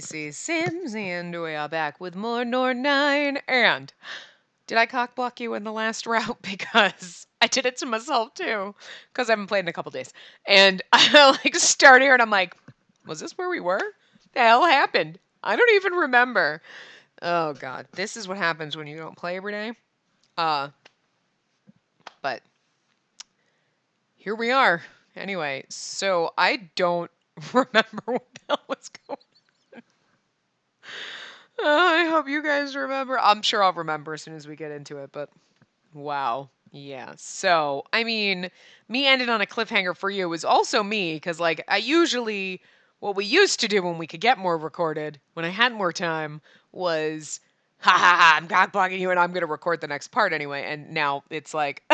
Spacey Sims, and we are back with more Norn9. And did I cockblock you in the last route? Because I did it to myself too. Because I haven't played in a couple days. And I start here and I'm like, was this where we were? The hell happened? I don't even remember. Oh god, this is what happens when you don't play every day. But here we are. Anyway, so I don't remember what the hell was going on. I hope you guys remember. I'm sure I'll remember as soon as we get into it, but wow. Yeah. So, I mean, me ending on a cliffhanger for you was also me, because, like, what we used to do when we could get more recorded, when I had more time, was, ha ha ha, I'm cockblocking you and I'm going to record the next part anyway. And now it's like,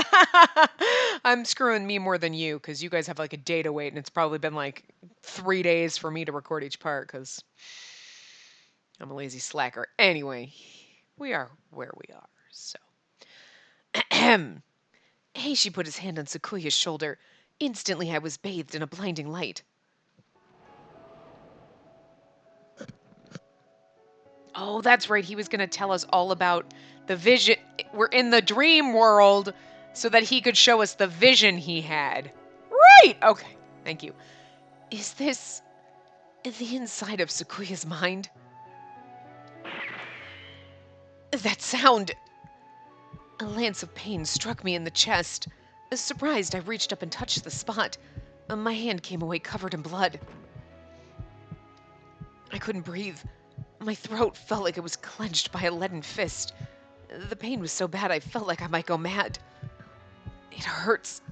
I'm screwing me more than you, because you guys have like a day to wait, and it's probably been like 3 days for me to record each part, because I'm a lazy slacker. Anyway, we are where we are, so. Ahem. Heishi put his hand on Sakuya's shoulder. Instantly, I was bathed in a blinding light. Oh, that's right. He was going to tell us all about the vision. We're in the dream world so that he could show us the vision he had. Right! Okay, thank you. Is this the inside of Sakuya's mind? That sound! A lance of pain struck me in the chest. Surprised, I reached up and touched the spot. My hand came away covered in blood. I couldn't breathe. My throat felt like it was clenched by a leaden fist. The pain was so bad I felt like I might go mad. It hurts.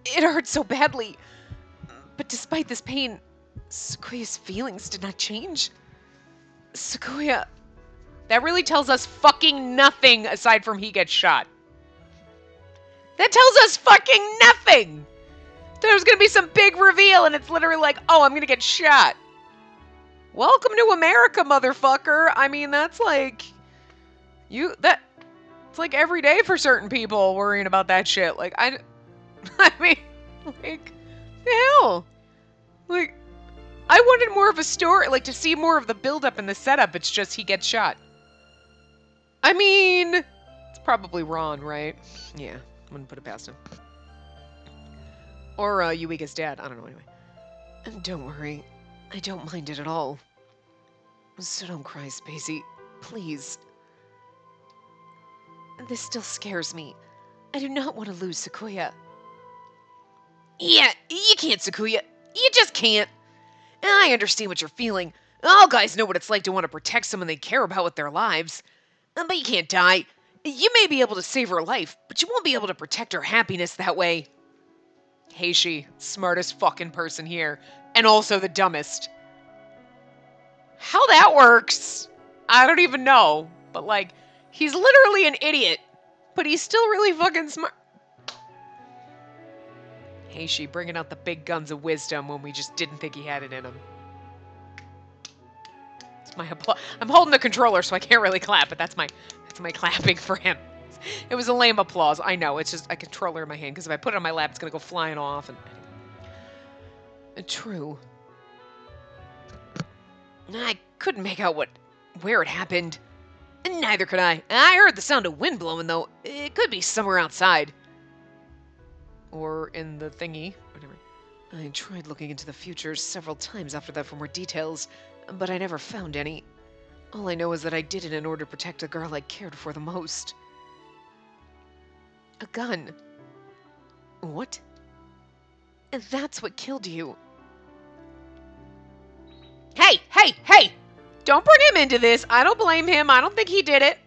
It hurts so badly. But despite this pain, Sakuya's feelings did not change. Sakuya... That really tells us fucking nothing aside from he gets shot. That tells us fucking nothing! There's gonna be some big reveal and it's literally like, oh, I'm gonna get shot. Welcome to America, motherfucker. I mean, that's like... It's like every day for certain people worrying about that shit. Like, I mean, like, the hell? Like, I wanted more of a story, like, to see more of the build-up and the setup. It's just he gets shot. I mean, it's probably Ron, right? Yeah, I wouldn't put it past him. Or Yuika's dad. I don't know, anyway. And don't worry. I don't mind it at all. So don't cry, Spacey. Please. This still scares me. I do not want to lose Sakuya. Yeah, you can't, Sakuya. You just can't. I understand what you're feeling. All guys know what it's like to want to protect someone they care about with their lives. But you can't die. You may be able to save her life, but you won't be able to protect her happiness that way. Heishi, smartest fucking person here, and also the dumbest. How that works, I don't even know. But, like, he's literally an idiot, but he's still really fucking smart. Heishi bringing out the big guns of wisdom when we just didn't think he had it in him. It's my applause. I'm holding the controller, so I can't really clap, but that's my clapping for him. It was a lame applause. I know. It's just a controller in my hand, because if I put it on my lap, it's going to go flying off. And true. I couldn't make out where it happened. Neither could I. I heard the sound of wind blowing, though. It could be somewhere outside. Or in the thingy. Whatever. I tried looking into the future several times after that for more details, but I never found any. All I know is that I did it in order to protect the girl I cared for the most. A gun. What? That's what killed you. Hey, hey, hey! Don't bring him into this. I don't blame him. I don't think he did it.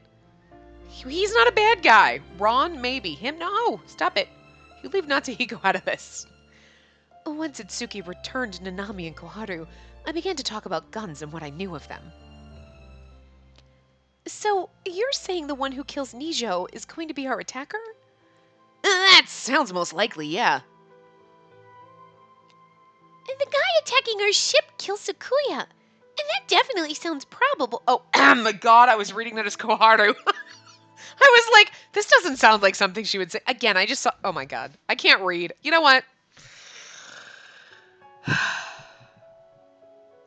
He's not a bad guy. Ron, maybe. Him, no. Stop it. You leave Natsuhiko out of this. Once Itsuki returned to Nanami and Koharu, I began to talk about guns and what I knew of them. So, you're saying the one who kills Nijo is going to be our attacker? That sounds most likely, yeah. And the guy attacking our ship kills Sakuya. And that definitely sounds probable. Oh my god, I was reading that as Koharu. I was like, this doesn't sound like something she would say. Again, I just saw... Oh my god. I can't read. You know what?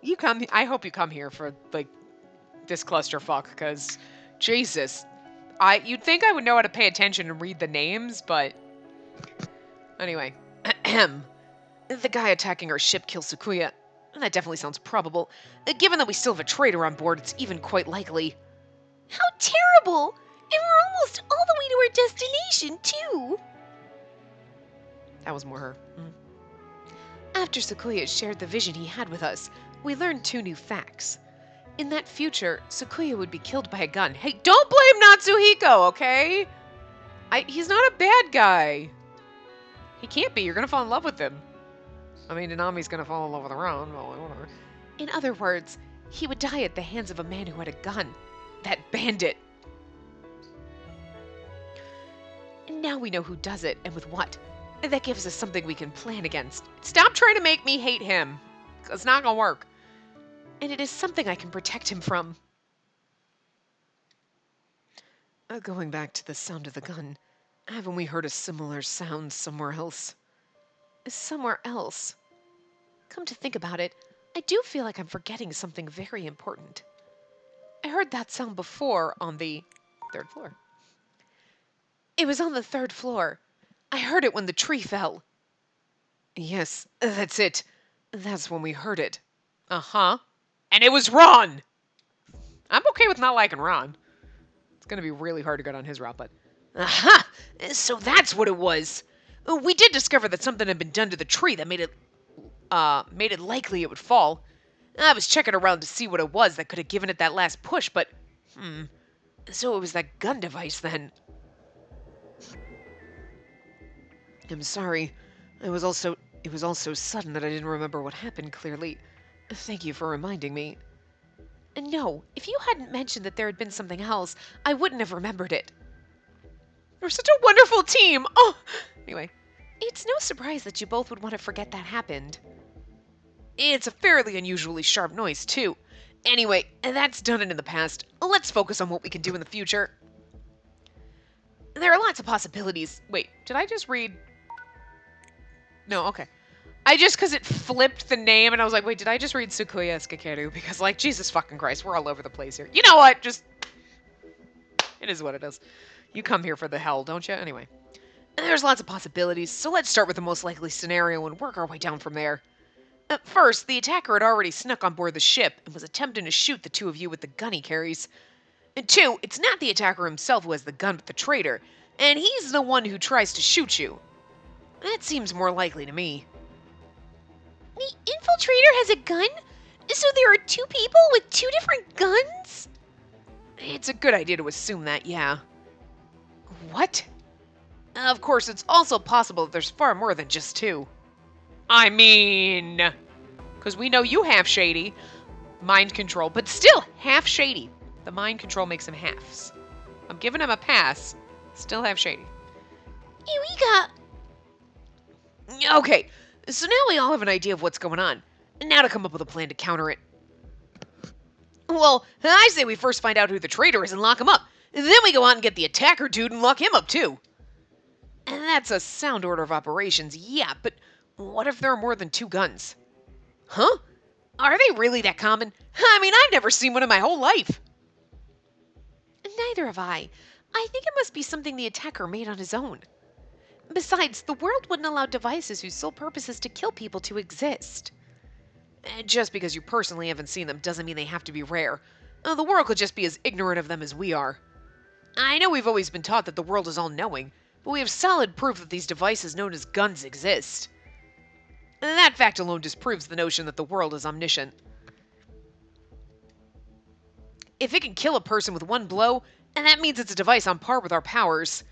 I hope you come here for, like, this clusterfuck, because, Jesus. You'd think I would know how to pay attention and read the names, but... Anyway. Ahem. The guy attacking our ship killed Sakuya. That definitely sounds probable. Given that we still have a traitor on board, it's even quite likely. How terrible! And we're almost all the way to our destination, too! That was more her. After Sakuya shared the vision he had with us, we learned 2 new facts. In that future, Sakuya would be killed by a gun. Hey, don't blame Natsuhiko, okay? He's not a bad guy. He can't be. You're gonna fall in love with him. I mean, Nanami's gonna fall in love with Ron. Well, whatever. In other words, he would die at the hands of a man who had a gun. That bandit. And now we know who does it and with what. And that gives us something we can plan against. Stop trying to make me hate him. It's not gonna work. And it is something I can protect him from. Going back to the sound of the gun, haven't we heard a similar sound somewhere else? Somewhere else? Come to think about it, I do feel like I'm forgetting something very important. I heard that sound before on the 3rd floor. It was on the 3rd floor. I heard it when the tree fell. Yes, that's it. That's when we heard it. Uh-huh. And it was Ron! I'm okay with not liking Ron. It's gonna be really hard to go down his route, but... Aha! So that's what it was! We did discover that something had been done to the tree that made it likely it would fall. I was checking around to see what it was that could have given it that last push, but... So it was that gun device, then. I'm sorry. It was all so sudden that I didn't remember what happened clearly. Thank you for reminding me. No, if you hadn't mentioned that there had been something else, I wouldn't have remembered it. We're such a wonderful team! Oh! Anyway, it's no surprise that you both would want to forget that happened. It's a fairly unusually sharp noise, too. Anyway, that's done it in the past. Let's focus on what we can do in the future. There are lots of possibilities. Wait, did I just read? No, okay. Because it flipped the name, and I was like, wait, did I just read Sukuya Skakeru? Because, like, Jesus fucking Christ, we're all over the place here. You know what? It is what it is. You come here for the hell, don't you? Anyway. There's lots of possibilities, so let's start with the most likely scenario and work our way down from there. First, the attacker had already snuck on board the ship and was attempting to shoot the 2 of you with the gun he carries. And 2, it's not the attacker himself who has the gun, but the traitor, and he's the one who tries to shoot you. That seems more likely to me. The infiltrator has a gun? So there are 2 people with 2 different guns? It's a good idea to assume that, yeah. What? Of course, it's also possible that there's far more than just 2. I mean... Because we know you half shady. Mind control, but still half shady. The mind control makes him halves. I'm giving him a pass. Still half shady. Eureka! Okay, so now we all have an idea of what's going on. And now to come up with a plan to counter it. Well, I say we first find out who the traitor is and lock him up. And then we go out and get the attacker dude and lock him up too. And that's a sound order of operations, yeah, but what if there are more than 2 guns? Huh? Are they really that common? I mean, I've never seen one in my whole life. Neither have I. I think it must be something the attacker made on his own. Besides, the world wouldn't allow devices whose sole purpose is to kill people to exist. Just because you personally haven't seen them doesn't mean they have to be rare. The world could just be as ignorant of them as we are. I know we've always been taught that the world is all-knowing, but we have solid proof that these devices known as guns exist. That fact alone disproves the notion that the world is omniscient. If it can kill a person with 1 blow, and that means it's a device on par with our powers.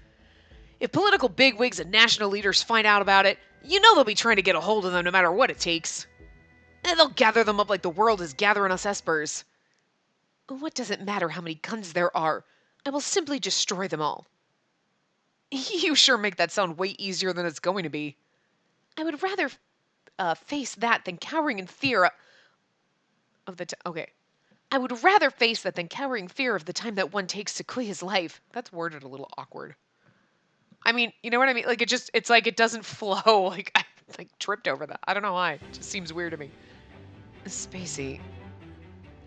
If political bigwigs and national leaders find out about it, you know they'll be trying to get a hold of them no matter what it takes. And they'll gather them up like the world is gathering us espers. What does it matter how many guns there are? I will simply destroy them all. You sure make that sound way easier than it's going to be. I would rather face that than cowering in fear of the... Okay. I would rather face that than cowering fear of the time that one takes Sakuya's life. That's worded a little awkward. I mean, you know what I mean? Like, it's like it doesn't flow. Like, I tripped over that. I don't know why. It just seems weird to me. Spacey.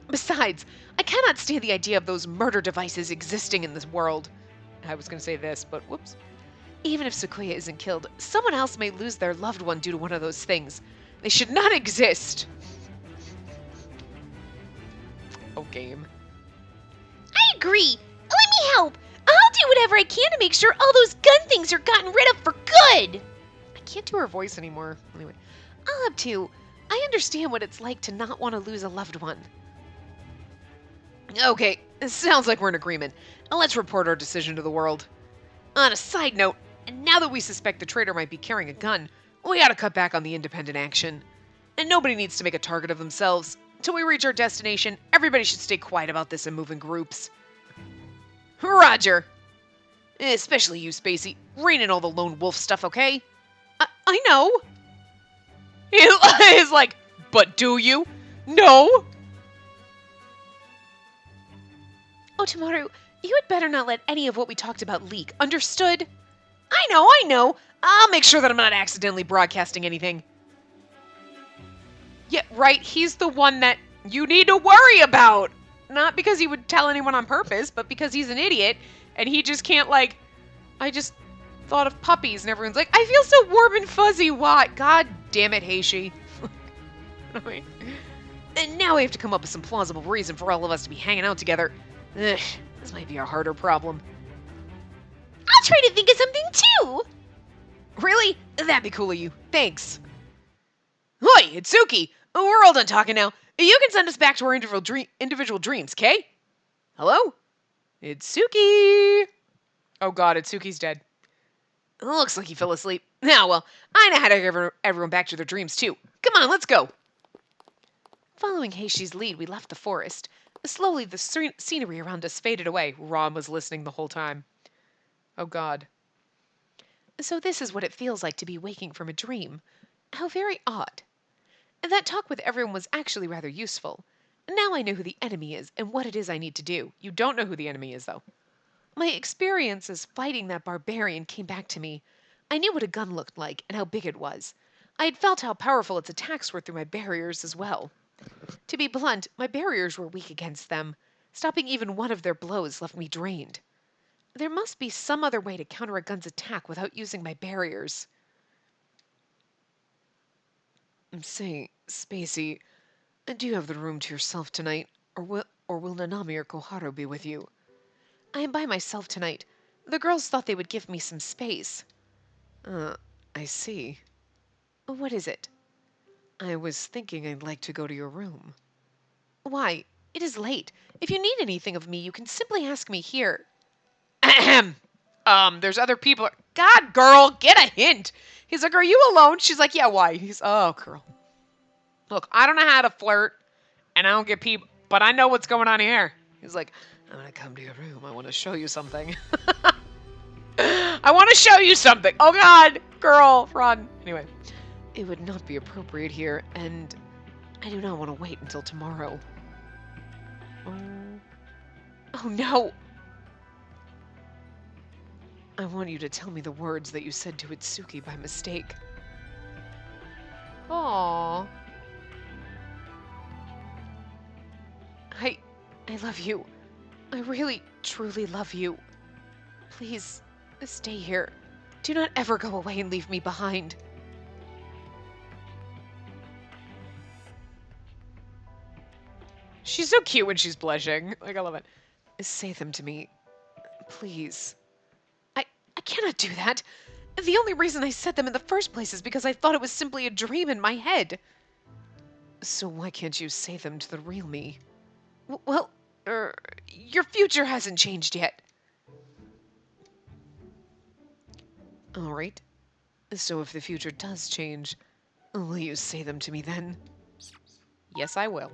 Besides, I cannot stand the idea of those murder devices existing in this world. I was going to say this, but whoops. Even if Sequoia isn't killed, someone else may lose their loved one due to one of those things. They should not exist. Oh, game. I agree. Let me help. I'll do whatever I can to make sure all those gun things are gotten rid of for good. I can't do her voice anymore. Anyway. I'll have to. I understand what it's like to not want to lose a loved one. Okay, it sounds like we're in agreement. Now let's report our decision to the world. On a side note, now that we suspect the traitor might be carrying a gun, we gotta cut back on the independent action. And nobody needs to make a target of themselves. Till we reach our destination, everybody should stay quiet about this and move in groups. Roger! Especially you, Spacey. Rein in all the lone wolf stuff, okay? I know. He's like, but do you? No! Otomaru, you had better not let any of what we talked about leak. Understood? I know. I'll make sure that I'm not accidentally broadcasting anything. Yeah, right, he's the one that you need to worry about. Not because he would tell anyone on purpose, but because he's an idiot, and he just can't, like, I just thought of puppies, and everyone's like, I feel so warm and fuzzy, what? God damn it, Heishi. And now we have to come up with some plausible reason for all of us to be hanging out together. Ugh, this might be a harder problem. I'll try to think of something too. Really? That'd be cool of you. Thanks. Hoi, Itsuki! We're all done talking now. You can send us back to our individual dreams, okay? Hello? Itsuki! Oh god, Itsuki's dead. Looks like he fell asleep. Now, well, I know how to get everyone back to their dreams, too. Come on, let's go. Following Heishi's lead, we left the forest. Slowly, the scenery around us faded away. Ron was listening the whole time. Oh god. So this is what it feels like to be waking from a dream. How very odd. That talk with everyone was actually rather useful. Now I know who the enemy is and what it is I need to do. You don't know who the enemy is, though. My experiences fighting that barbarian came back to me. I knew what a gun looked like and how big it was. I had felt how powerful its attacks were through my barriers as well. To be blunt, my barriers were weak against them. Stopping even one of their blows left me drained. There must be some other way to counter a gun's attack without using my barriers. Say, Spacey, do you have the room to yourself tonight, or will Nanami or Koharu be with you? I am by myself tonight. The girls thought they would give me some space. I see. What is it? I was thinking I'd like to go to your room. Why? It is late. If you need anything of me, you can simply ask me here. Ahem. There's other people. God, girl, get a hint. He's like, are you alone? She's like, yeah, why? He's, oh, girl. Look, I don't know how to flirt, and I don't get people, but I know what's going on here. He's like, I'm gonna come to your room. I want to show you something. I want to show you something. Oh, God, girl, run. Anyway, it would not be appropriate here, and I do not want to wait until tomorrow. Oh, no. I want you to tell me the words that you said to Itsuki by mistake. Aww. I love you. I really, truly love you. Please, stay here. Do not ever go away and leave me behind. She's so cute when she's blushing. Like, I love it. Say them to me. Please. I cannot do that. The only reason I said them in the first place is because I thought it was simply a dream in my head. So why can't you say them to the real me? Well, your future hasn't changed yet. All right. So if the future does change, will you say them to me then? Yes, I will.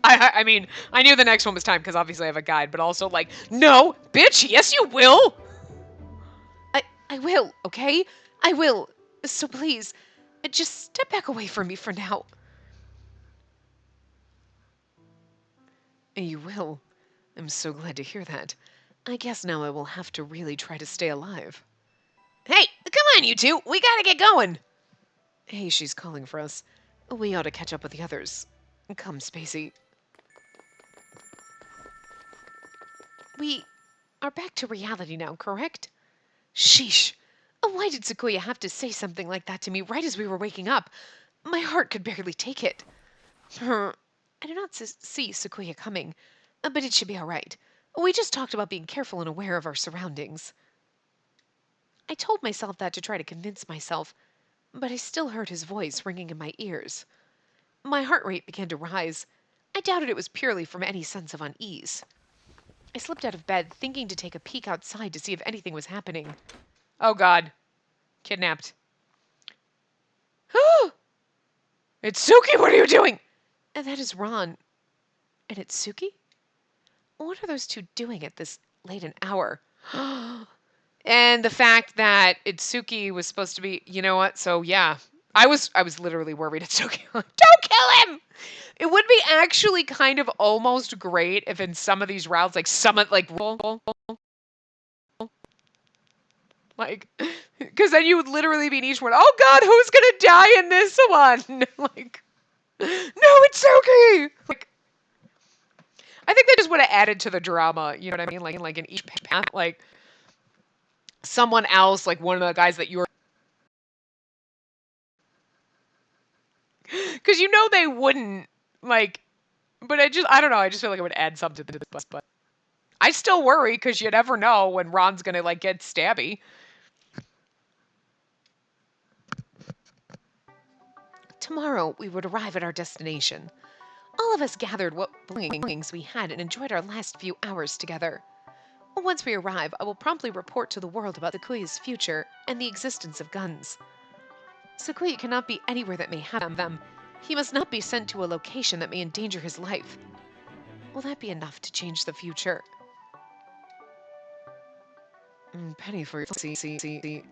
I mean, I knew the next one was time because obviously I have a guide, but also like, no, bitch, yes you will! I will, okay? I will. So please, just step back away from me for now. You will. I'm so glad to hear that. I guess now I will have to really try to stay alive. Hey, come on, you two. We gotta get going. Hey, she's calling for us. We ought to catch up with the others. Come, Spacey. We are back to reality now, correct? Sheesh. Why did Sequoia have to say something like that to me right as we were waking up? My heart could barely take it. I do not see Sequoia coming, but it should be all right. We just talked about being careful and aware of our surroundings. I told myself that to try to convince myself, but I still heard his voice ringing in my ears. My heart rate began to rise. I doubted it was purely from any sense of unease. I slipped out of bed, thinking to take a peek outside to see if anything was happening. Oh God. Kidnapped. It's Suki, what are you doing? And that is Ron. And it's Suki? What are those two doing at this late an hour? And the fact that Itsuki was supposed to be, you know what? So yeah, I was literally worried Itsuki. Don't kill him. It would be actually kind of almost great if in some of these routes, like some of like, because then you would literally be in each one. Oh God, who's gonna die in this one? Like, no, Itsuki. Like, I think they just would have added to the drama. You know what I mean? Like in each path, like someone else, like one of the guys that you were. Because you know they wouldn't, like, but I don't know, I just feel like it would add something to this, but I still worry because you never know when Ron's gonna, like, get stabby. Tomorrow we would arrive at our destination. All of us gathered what belongings we had and enjoyed our last few hours together. Once we arrive, I will promptly report to the world about Sequoia's future and the existence of guns. Sequoia cannot be anywhere that may have them. He must not be sent to a location that may endanger his life. Will that be enough to change the future? Penny for your see,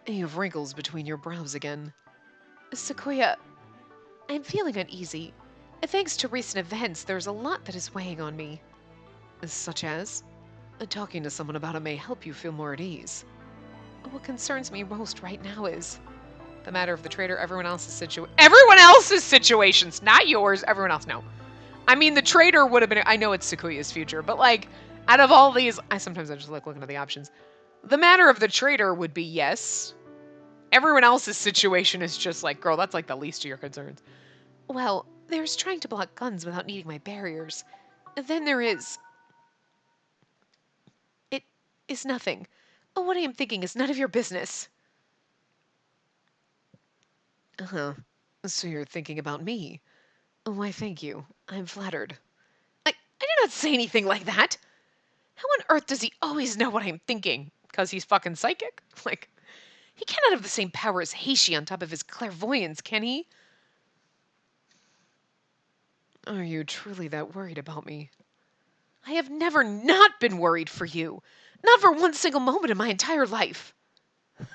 you have wrinkles between your brows again. Sequoia, I'm feeling uneasy. Thanks to recent events, there's a lot that is weighing on me. Such as? Talking to someone about it may help you feel more at ease. What concerns me most right now is The matter of the traitor, everyone else's situations, not yours, everyone else, no. I mean, the traitor would have been, I know it's Sakuya's future, but like, out of all these, I just like looking at the options. The matter of the traitor would be yes. Everyone else's situation is just like, girl, that's like the least of your concerns. well, there's trying to block guns without needing my barriers. Then there is. It is nothing. What I am thinking is none of your business. Uh-huh. So you're thinking about me. Why, thank you. I'm flattered. I did not say anything like that. How on earth does he always know what I'm thinking? Because he's fucking psychic? Like, He cannot have the same power as Heishi on top of his clairvoyance, can he? are you truly that worried about me? I have never not been worried for you. Not for one single moment in my entire life.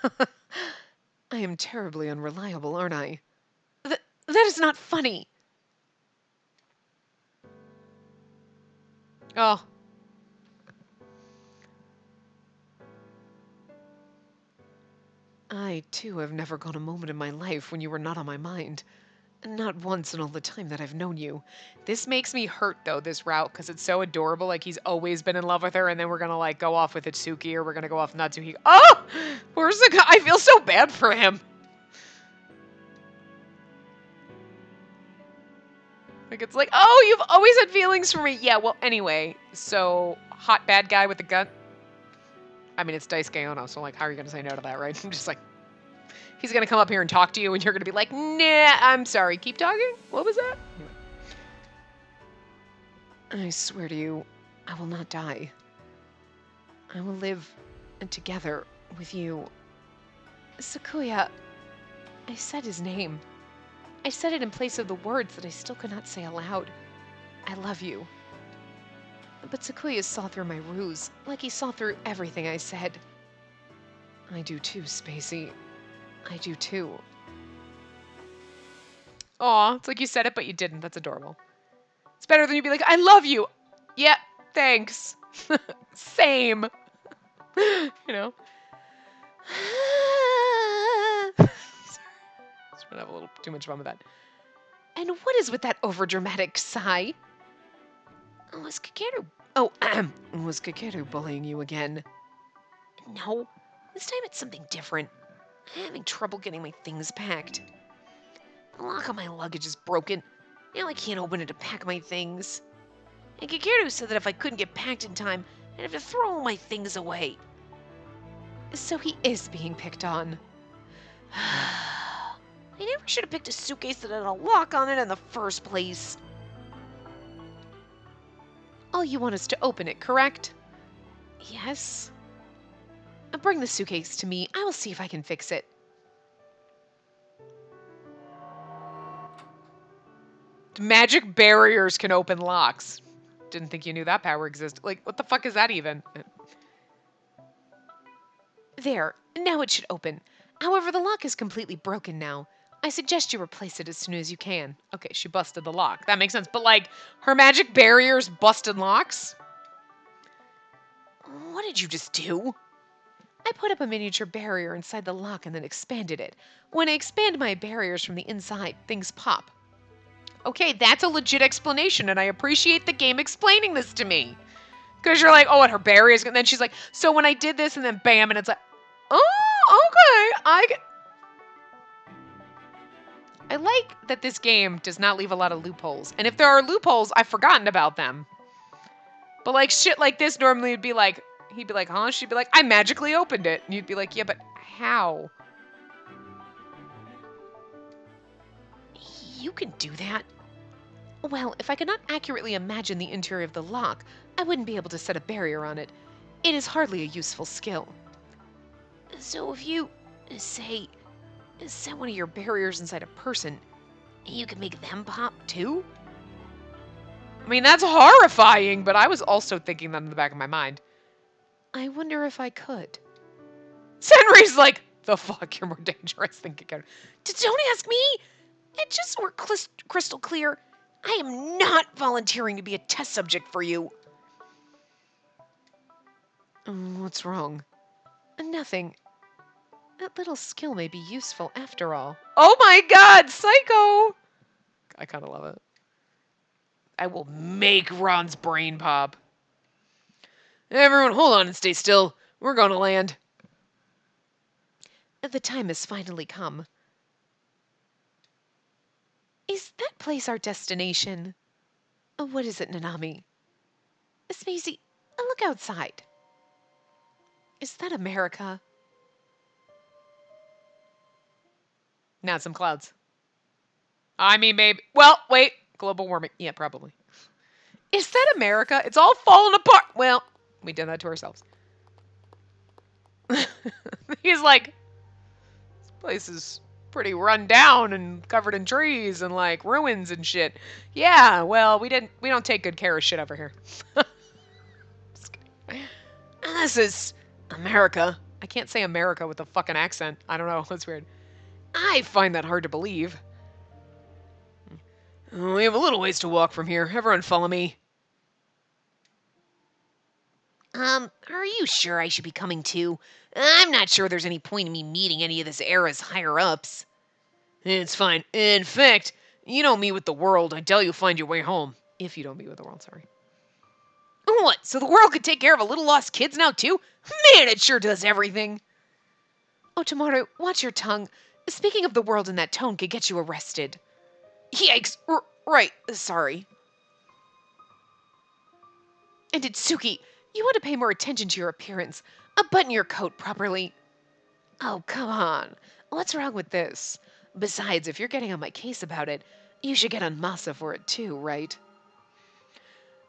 I am terribly unreliable, aren't I? That is not funny. Oh. I, too, have never gone a moment in my life when you were not on my mind. Not once in all the time that I've known you. This makes me hurt, though, this route, because it's so adorable. Like, he's always been in love with her, and then we're gonna, like, go off with Itsuki, or we're gonna go off Natsuki. Oh! Where's the guy? I feel so bad for him. Like, it's like, oh, you've always had feelings for me. Yeah, well, anyway. So, hot bad guy with the gun. I mean, it's Daisuke Ono, so, like, how are you gonna say no to that, right? I'm just like, he's gonna come up here and talk to you, and you're gonna be like, nah, I'm sorry. Keep talking? What was that? I swear to you, I will not die. I will live together with you. Sakuya, I said his name. I said it in place of the words that I still could not say aloud. I love you. But Sakuya saw through my ruse, like he saw through everything I said. I do too, Spacey. I do too. Aw, it's like you said it, but you didn't. That's adorable. It's better than you be like, I love you. Yeah, thanks. Same. You know? Sorry. Just gonna have a little too much fun with that. And what is with that overdramatic sigh? Was Kakeru... Oh, was Kakeru bullying you again? No, this time it's something different. I'm having trouble getting my things packed. The lock on my luggage is broken. Now I can't open it to pack my things. And Kakeru said that if I couldn't get packed in time, I'd have to throw all my things away. So he is being picked on. I never should have picked a suitcase that had a lock on it in the first place. All you want is to open it, correct? Yes. Bring the suitcase to me. I will see if I can fix it. Magic barriers can open locks. Didn't think you knew that power existed. Like, what the fuck is that even? There. Now it should open. However, the lock is completely broken now. I suggest you replace it as soon as you can. Okay, she busted the lock. That makes sense. But, like, her magic barriers busted locks? What did you just do? I put up a miniature barrier inside the lock and then expanded it. When I expand my barriers from the inside, things pop. Okay, that's a legit explanation, and I appreciate the game explaining this to me. Because you're like, oh, and her barriers, and then she's like, so when I did this, and then bam, and it's like, oh, okay, I like that this game does not leave a lot of loopholes. And if there are loopholes, I've forgotten about them. But like shit like this normally would be like, he'd be like, huh? She'd be like, I magically opened it. And you'd be like, yeah, but how? You can do that. Well, if I could not accurately imagine the interior of the lock, I wouldn't be able to set a barrier on it. It is hardly a useful skill. So if you, say, set one of your barriers inside a person, you can make them pop too? I mean, that's horrifying, but I was also thinking that in the back of my mind. I wonder if I could. Senri's like, the fuck, you're more dangerous than Kikaru. Don't ask me! And just so we're crystal clear, I am not volunteering to be a test subject for you. What's wrong? Nothing. That little skill may be useful after all. Oh my god, Psycho! I kind of love it. I will make Ron's brain pop. Everyone, hold on and stay still. We're gonna land. The time has finally come. Is that place our destination? What is it, Nanami? Spacey, look outside. Is that America? Now some clouds. I mean, maybe. Well, wait. Global warming. Yeah, probably. Is that America? It's all falling apart. Well, we did that to ourselves. He's like, this place is pretty run down and covered in trees and like ruins and shit. Yeah, well, we don't take good care of shit over here. Just kidding. This is America. I can't say America with a fucking accent. I don't know. That's weird. I find that hard to believe. We have a little ways to walk from here. Everyone follow me. Are you sure I should be coming too? I'm not sure there's any point in me meeting any of this era's higher ups. It's fine. In fact, you don't meet with the world. I tell you, find your way home. If you don't meet with the world, sorry. What, so the world could take care of a little lost kids now too? Man, it sure does everything. Oh, Tamaru, watch your tongue. Speaking of the world in that tone could get you arrested. Yikes. Right, sorry. And Itsuki, you want to pay more attention to your appearance. Button your coat properly. Oh, come on. What's wrong with this? Besides, if you're getting on my case about it, you should get on Masa for it too, right?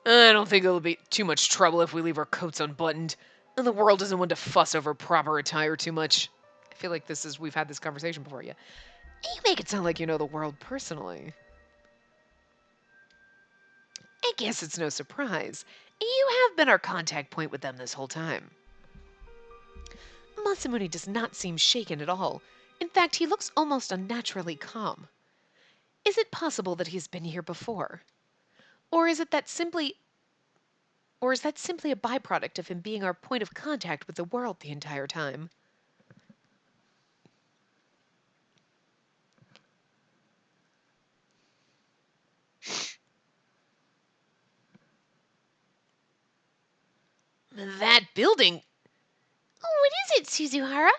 I don't think it'll be too much trouble if we leave our coats unbuttoned. And the world doesn't want to fuss over proper attire too much. I feel like we've had this conversation before, yeah. You make it sound like you know the world personally. I guess it's no surprise. You have been our contact point with them this whole time. Masamune does not seem shaken at all. In fact, he looks almost unnaturally calm. Is it possible that he's been here before? Or is that simply a byproduct of him being our point of contact with the world the entire time? That building. Oh, what is it, Suzuhara?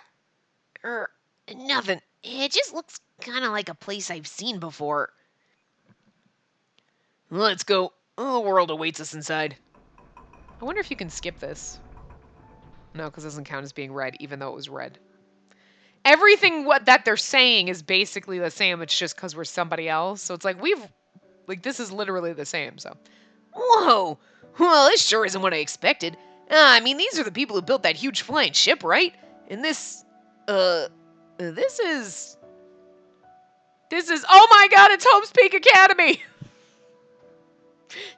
Er, nothing. It just looks kind of like a place I've seen before. Let's go. The world awaits us inside. I wonder if you can skip this. No, because it doesn't count as being red, even though it was red. Everything that they're saying is basically the same. It's just because we're somebody else. So it's like this is literally the same. So, Whoa! Well, this sure isn't what I expected. I mean, these are the people who built that huge flying ship, right? And this is. Oh my god, it's Hope's Peak Academy!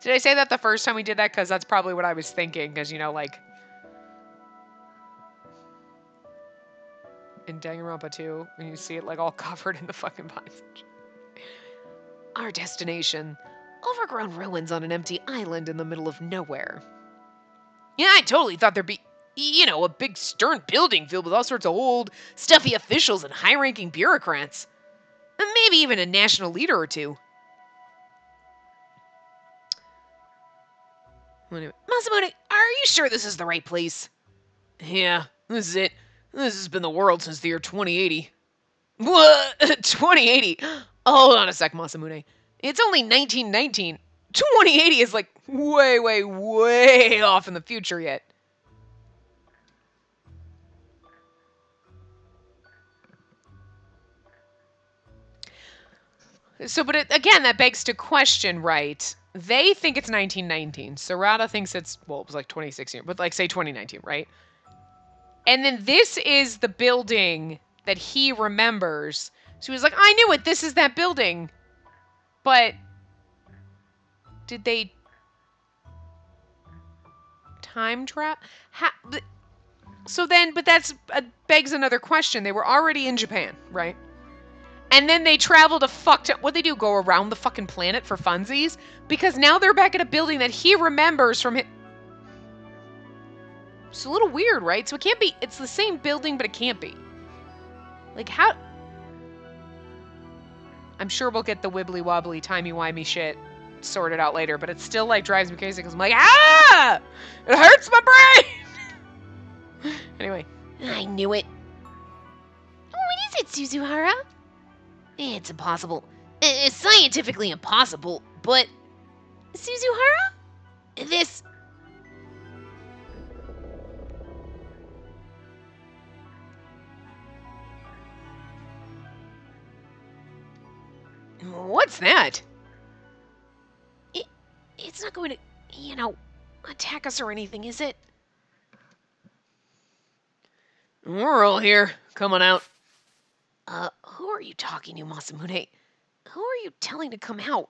Did I say that the first time we did that? Because that's probably what I was thinking. Because, like. In Danganronpa 2, when you see it, like, all covered in the fucking vines. Our destination. Overgrown ruins on an empty island in the middle of nowhere. Yeah, I totally thought there'd be, a big stern building filled with all sorts of old, stuffy officials and high-ranking bureaucrats. And maybe even a national leader or two. Anyway, Masamune, are you sure this is the right place? Yeah, this is it. This has been the world since the year 2080. What? 2080? Hold on a sec, Masamune. It's only 1919. 2080 is like way, way, way off in the future yet. So, but again, that begs to question, right? They think it's 1919. Sarada thinks it was like 2016, but like say 2019, right? And then this is the building that he remembers. So he was like, I knew it. This is that building. But did they time trap? So then, but that's begs another question. They were already in Japan, right? And then they travel to fucked up. What they do? Go around the fucking planet for funsies? Because now they're back at a building that he remembers from his. It's a little weird, right? So it can't be. It's the same building, but it can't be. Like how? I'm sure we'll get the wibbly wobbly timey wimey shit sorted out later, but it still like drives me crazy because I'm like, it hurts my brain. Anyway, I knew it. What is it, Suzuhara? It's impossible. It's scientifically impossible, but... Suzuhara? This... What's that? It's not going to, attack us or anything, is it? We're all here. Come on out. Who are you talking to, Masamune? Who are you telling to come out?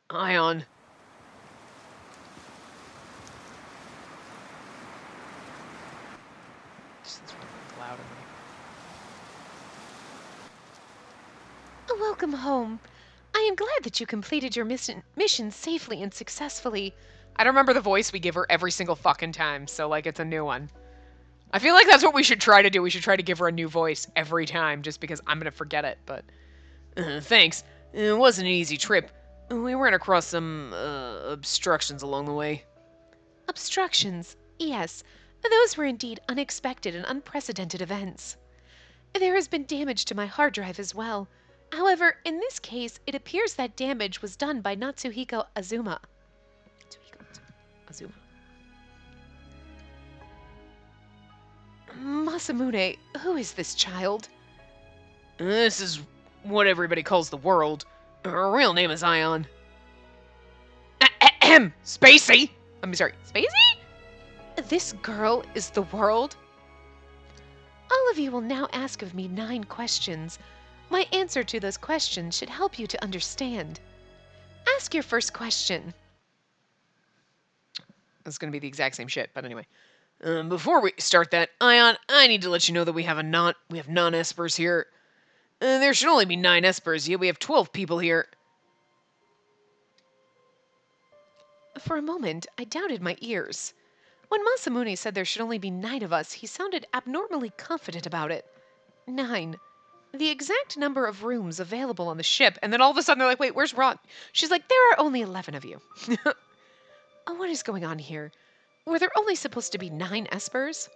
Ion. This is really loud in there. Welcome home. I am glad that you completed your mission safely and successfully. I don't remember the voice we give her every single fucking time, so like it's a new one. I feel like that's what we should try to do. We should try to give her a new voice every time, just because I'm gonna forget it, but... thanks. It wasn't an easy trip. We ran across some, obstructions along the way. Obstructions, yes. Those were indeed unexpected and unprecedented events. There has been damage to my hard drive as well. However, in this case, it appears that damage was done by Natsuhiko Azuma. Azuma. Masamune, who is this child? This is what everybody calls the world. Her real name is Ion. Ahem! Spacey! I'm sorry, Spacey? This girl is the world? All of you will now ask of me 9 questions. My answer to those questions should help you to understand. Ask your first question. It's gonna be the exact same shit, but anyway. Before we start that, Ion, I need to let you know that we have non-espers here. There should only be 9 espers, yet we have 12 people here. For a moment, I doubted my ears. When Masamune said there should only be 9 of us, he sounded abnormally confident about it. 9. The exact number of rooms available on the ship, And then all of a sudden they're like, wait, where's Ron? she's like, there are only 11 of you. What is going on here? Were there only supposed to be 9 espers?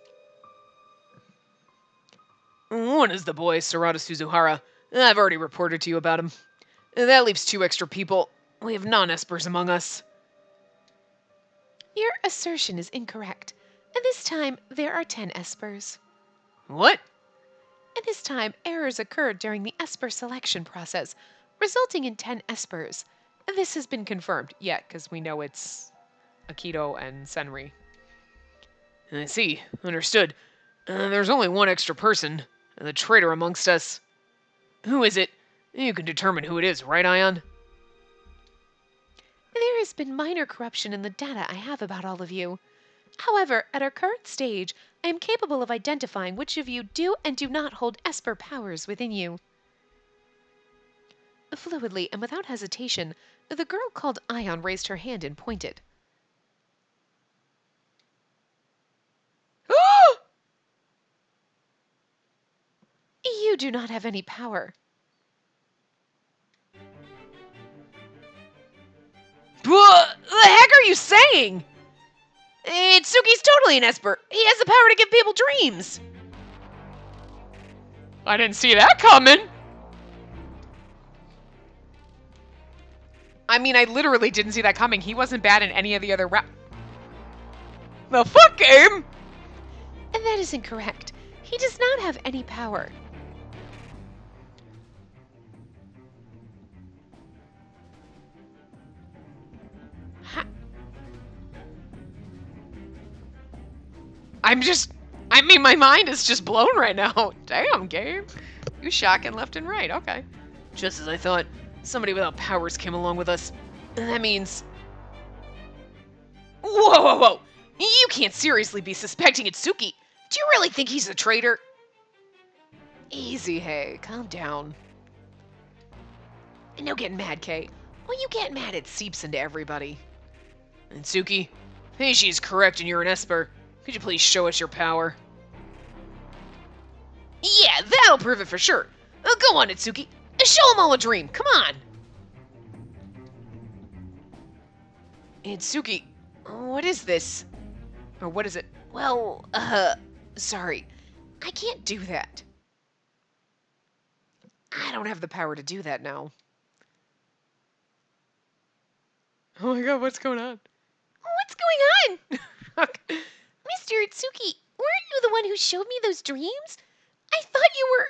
One is the boy, Sarada Suzuhara. I've already reported to you about him. That leaves 2 extra people. We have non-espers among us. Your assertion is incorrect. And this time, there are 10 espers. What? And this time, errors occurred during the esper selection process, resulting in 10 espers. And this has been confirmed, because we know it's Akito and Senri. I see. Understood. There's only 1 extra person. The traitor amongst us. Who is it? You can determine who it is, right, Ion? There has been minor corruption in the data I have about all of you. However, at our current stage, I am capable of identifying which of you do and do not hold esper powers within you. Fluidly and without hesitation, the girl called Ion raised her hand and pointed. You do not have any power. What the heck are you saying? Itsuki's totally an esper. He has the power to give people dreams. I didn't see that coming. I mean, I literally didn't see that coming. He wasn't bad in any of the other The fuck game? And that is incorrect. He does not have any power. I mean, my mind is just blown right now. Damn, game. You shocking left and right. Okay. Just as I thought, somebody without powers came along with us. That means... Whoa, whoa, whoa! You can't seriously be suspecting Itsuki. Do you really think he's a traitor? Easy, hey. Calm down. And no getting mad, Kay. When you get mad, it seeps into everybody. Itsuki, Heishi is correct and you're an esper. Could you please show us your power? Yeah, that'll prove it for sure. Go on, Itsuki. Show them all a dream. Come on. Itsuki, what is this? Or what is it? Well, sorry. I can't do that. I don't have the power to do that now. Oh my god, what's going on? What's going on? Mr. Itsuki, weren't you the one who showed me those dreams? I thought you were...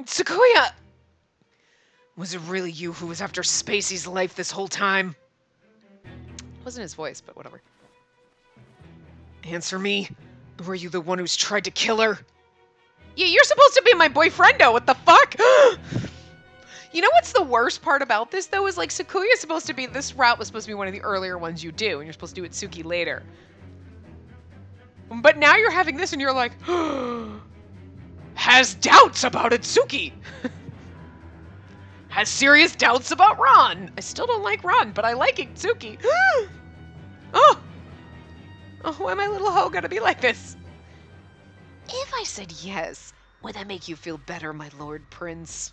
Sakuya! Was it really you who was after Spacey's life this whole time? Wasn't his voice, but whatever. Answer me. Were you the one who's tried to kill her? Yeah, you're supposed to be my boyfriendo. What the fuck? You know what's the worst part about this, though, is like Sakuya's supposed to be, this route was supposed to be one of the earlier ones you do, and you're supposed to do Itsuki later. But now you're having this and you're like, has doubts about Itsuki. Has serious doubts about Ron. I still don't like Ron, but I like Itsuki. Oh, why my little hoe gotta be like this? If I said yes, would that make you feel better, my lord prince?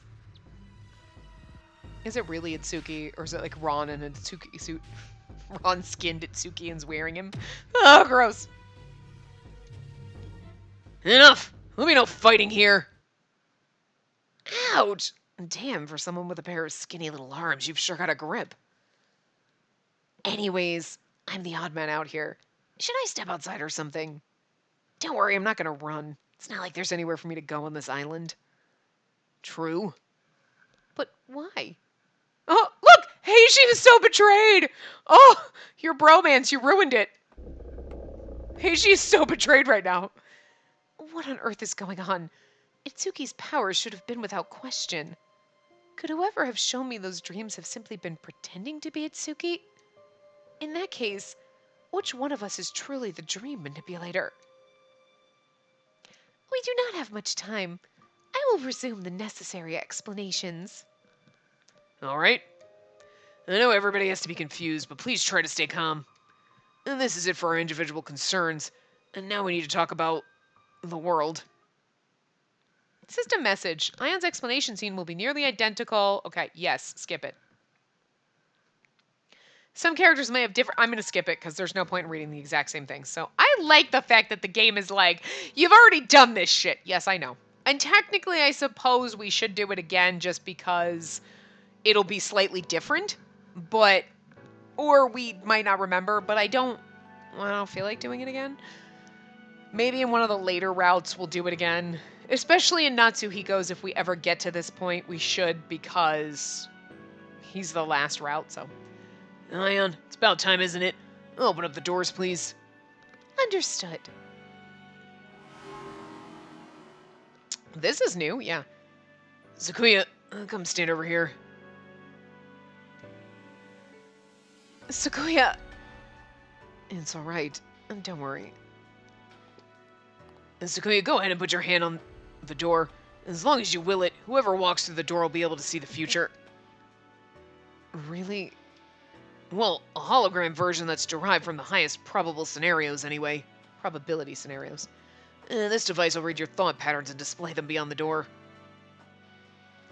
Is it really Itsuki, or is it like Ron in a Itsuki suit? Ron skinned Itsuki and's wearing him. Oh, gross. Enough! There'll be no fighting here. Ouch! Damn, for someone with a pair of skinny little arms, you've sure got a grip. Anyways, I'm the odd man out here. Should I step outside or something? Don't worry, I'm not gonna run. It's not like there's anywhere for me to go on this island. True. But why? Oh, look! Heishi is so betrayed! Oh, your bromance, you ruined it. Heishi is so betrayed right now. What on earth is going on? Itsuki's powers should have been without question. Could whoever have shown me those dreams have simply been pretending to be Itsuki? In that case, which one of us is truly the dream manipulator? We do not have much time. I will resume the necessary explanations. All right. I know everybody has to be confused, but please try to stay calm. And this is it for our individual concerns. And now we need to talk about the world. System message. Ion's explanation scene will be nearly identical. Okay, yes, skip it. Some characters may have different. I'm going to skip it because there's no point in reading the exact same thing. So I like the fact that the game is like, you've already done this shit. Yes, I know. And technically, I suppose we should do it again just because it'll be slightly different. But, or we might not remember, but I don't feel like doing it again. Maybe in one of the later routes we'll do it again. Especially in Natsuhiko's, if we ever get to this point, we should because he's the last route, so. Ion, it's about time, isn't it? Open up the doors, please. Understood. This is new, yeah. Sakuya, come stand over here. Sakuya! It's alright. Don't worry. Sakuya, go ahead and put your hand on the door. As long as you will it, whoever walks through the door will be able to see the future. Really? Well, a hologram version that's derived from the highest probable scenarios, anyway. Probability scenarios. This device will read your thought patterns and display them beyond the door.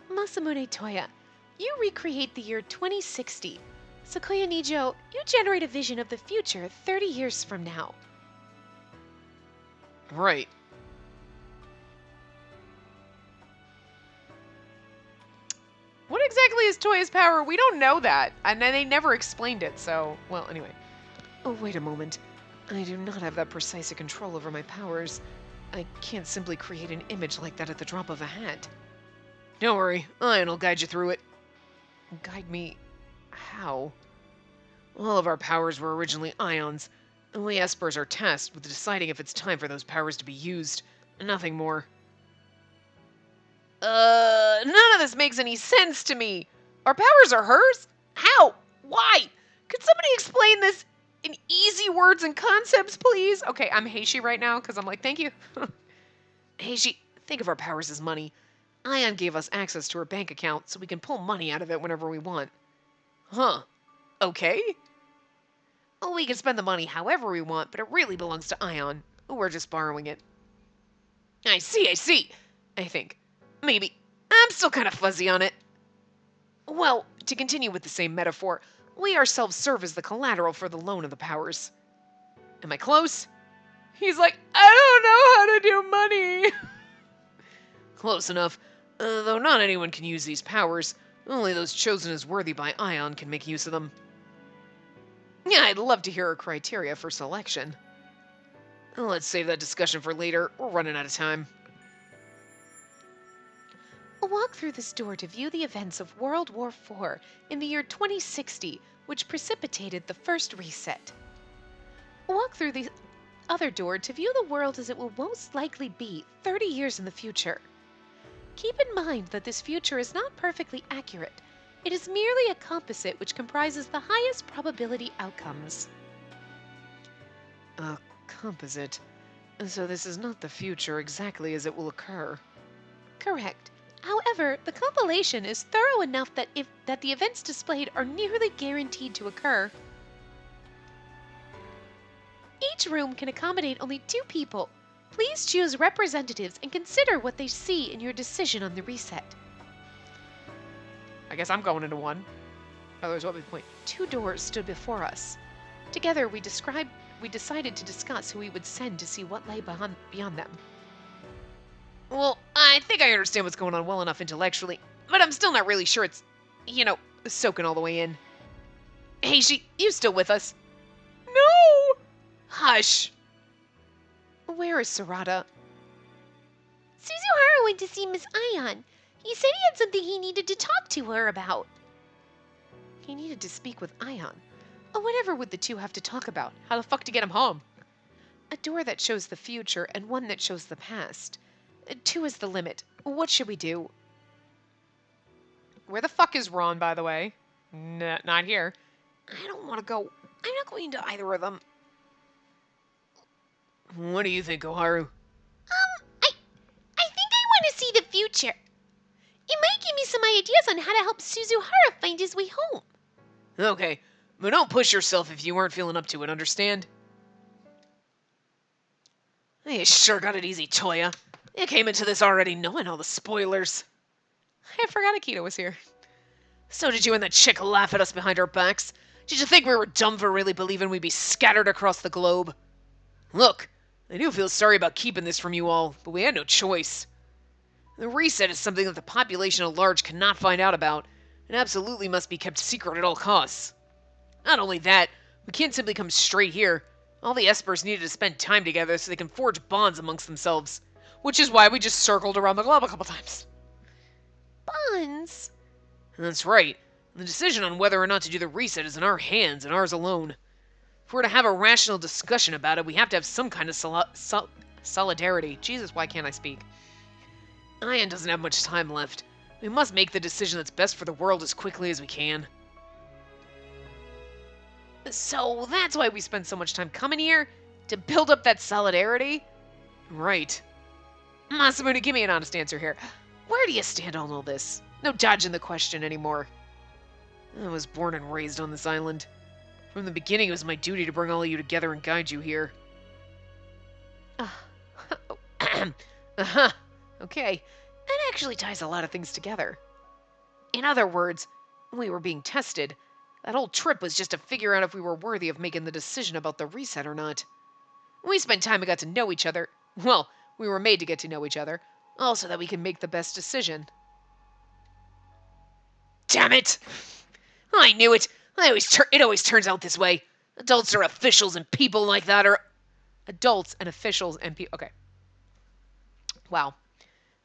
Masamune Toya, you recreate the year 2060. Sakuya Nijo, you generate a vision of the future 30 years from now. Right. What exactly is Toya's power? We don't know that. And they never explained it, so... Well, anyway. Oh, wait a moment. I do not have that precise a control over my powers. I can't simply create an image like that at the drop of a hat. Don't worry, Ion will guide you through it. Guide me... how? All of our powers were originally ions. We espers are tasked with deciding if it's time for those powers to be used. Nothing more. None of this makes any sense to me. Our powers are hers? How? Why? Could somebody explain this in easy words and concepts, please? Okay, I'm Heishi right now because I'm like, thank you. Heishi, think of our powers as money. Ion gave us access to her bank account so we can pull money out of it whenever we want. Huh. Okay. Well, we can spend the money however we want, but it really belongs to Ion. We're just borrowing it. I see. I think. Maybe. I'm still kind of fuzzy on it. Well, to continue with the same metaphor, we ourselves serve as the collateral for the loan of the powers. Am I close? He's like, I don't know how to do money. Close enough. Though not anyone can use these powers. Only those chosen as worthy by Ion can make use of them. Yeah, I'd love to hear her criteria for selection. Let's save that discussion for later. We're running out of time. Walk through this door to view the events of World War IV in the year 2060, which precipitated the first reset. Walk through the other door to view the world as it will most likely be 30 years in the future. Keep in mind that this future is not perfectly accurate. It is merely a composite which comprises the highest probability outcomes. A composite. So this is not the future exactly as it will occur. Correct. However, the compilation is thorough enough that the events displayed are nearly guaranteed to occur. Each room can accommodate only 2 people. Please choose representatives and consider what they see in your decision on the reset. I guess I'm going into one. Otherwise, what would the point? 2 doors stood before us. Together, we decided to discuss who we would send to see what lay beyond them. Well, I think I understand what's going on well enough intellectually, but I'm still not really sure it's, soaking all the way in. Heishi, you still with us? No! Hush! Where is Sarada? Suzuhara went to see Miss Ion. He said he had something he needed to talk to her about. He needed to speak with Ion. Whatever would the two have to talk about? How the fuck to get him home? A door that shows the future and one that shows the past. 2 is the limit. What should we do? Where the fuck is Ron, by the way? Not here. I don't want to go. I'm not going to either of them. What do you think, Oharu? I think I want to see the future. It might give me some ideas on how to help Suzuhara find his way home. Okay, but don't push yourself if you weren't feeling up to it, understand? You sure got it easy, Toya. You came into this already knowing all the spoilers. I forgot Akito was here. So did you and that chick laugh at us behind our backs? Did you think we were dumb for really believing we'd be scattered across the globe? Look, I do feel sorry about keeping this from you all, but we had no choice. The reset is something that the population at large cannot find out about, and absolutely must be kept secret at all costs. Not only that, we can't simply come straight here. All the Espers needed to spend time together so they can forge bonds amongst themselves. Which is why we just circled around the globe a couple times. Bonds? That's right. The decision on whether or not to do the reset is in our hands and ours alone. If we're to have a rational discussion about it, we have to have some kind of solidarity. Jesus, why can't I speak? Ian doesn't have much time left. We must make the decision that's best for the world as quickly as we can. So that's why we spend so much time coming here? To build up that solidarity? Right. Masamune, give me an honest answer here. Where do you stand on all this? No dodging the question anymore. I was born and raised on this island. From the beginning, it was my duty to bring all of you together and guide you here. Uh-huh. Okay. That actually ties a lot of things together. In other words, we were being tested. That whole trip was just to figure out if we were worthy of making the decision about the reset or not. We spent time and got to know each other. Well, we were made to get to know each other, all so that we can make the best decision. Damn it! I knew it! It always turns out this way. Adults are officials and people like that are... Adults and officials and people... Okay. Wow.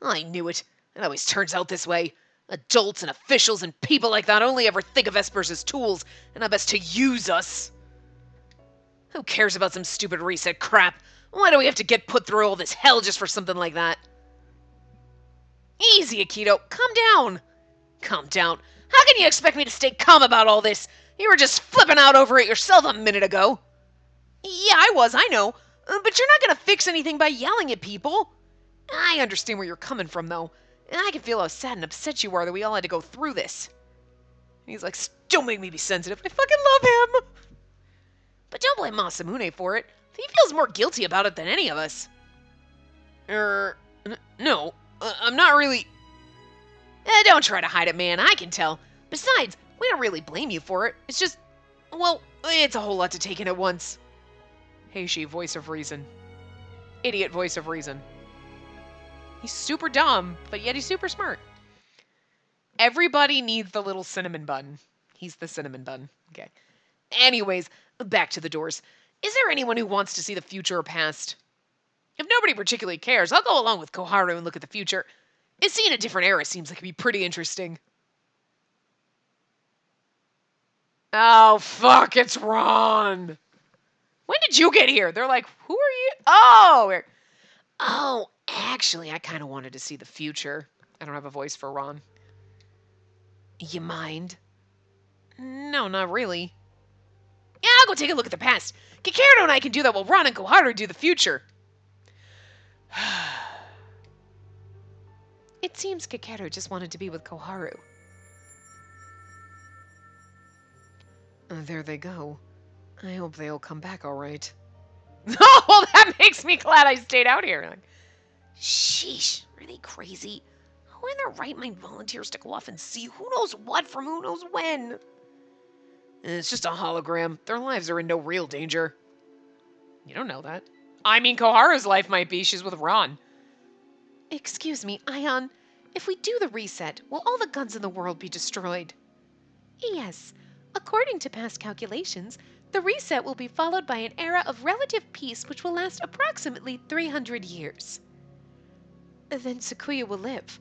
I knew it. It always turns out this way. Adults and officials and people like that only ever think of Espers as tools, and how best to use us. Who cares about some stupid reset crap? Why do we have to get put through all this hell just for something like that? Easy, Akito. Calm down. Calm down. How can you expect me to stay calm about all this? You were just flipping out over it yourself a minute ago. Yeah, I was, I know. But you're not going to fix anything by yelling at people. I understand where you're coming from, though. And I can feel how sad and upset you are that we all had to go through this. And he's like, don't make me be sensitive. I fucking love him. But don't blame Masamune for it. He feels more guilty about it than any of us. No. I'm not really... Don't try to hide it, man. I can tell. Besides, we don't really blame you for it. It's just... Well, it's a whole lot to take in at once. Heishi, voice of reason. Idiot voice of reason. He's super dumb, but yet he's super smart. Everybody needs the little cinnamon bun. He's the cinnamon bun. Okay. Anyways, back to the doors. Is there anyone who wants to see the future or past? If nobody particularly cares, I'll go along with Koharu and look at the future. Seeing a different era seems like it'd be pretty interesting. Oh, fuck, it's Ron. When did you get here? They're like, who are you? Oh, actually, I kind of wanted to see the future. I don't have a voice for Ron. You mind? No, not really. Yeah, I'll go take a look at the past. Kikero and I can do that while Ron and Koharu do the future. It seems Kikero just wanted to be with Koharu. There they go. I hope they'll come back all right. Oh, that makes me glad I stayed out here. Like, sheesh, are they crazy? Who in their right mind volunteers to go off and see who knows what from who knows when? It's just a hologram. Their lives are in no real danger. You don't know that. I mean, Koharu's life might be. She's with Ron. Excuse me, Ion. If we do the reset, will all the guns in the world be destroyed? Yes. According to past calculations, the reset will be followed by an era of relative peace which will last approximately 300 years. Then Sakuya will live.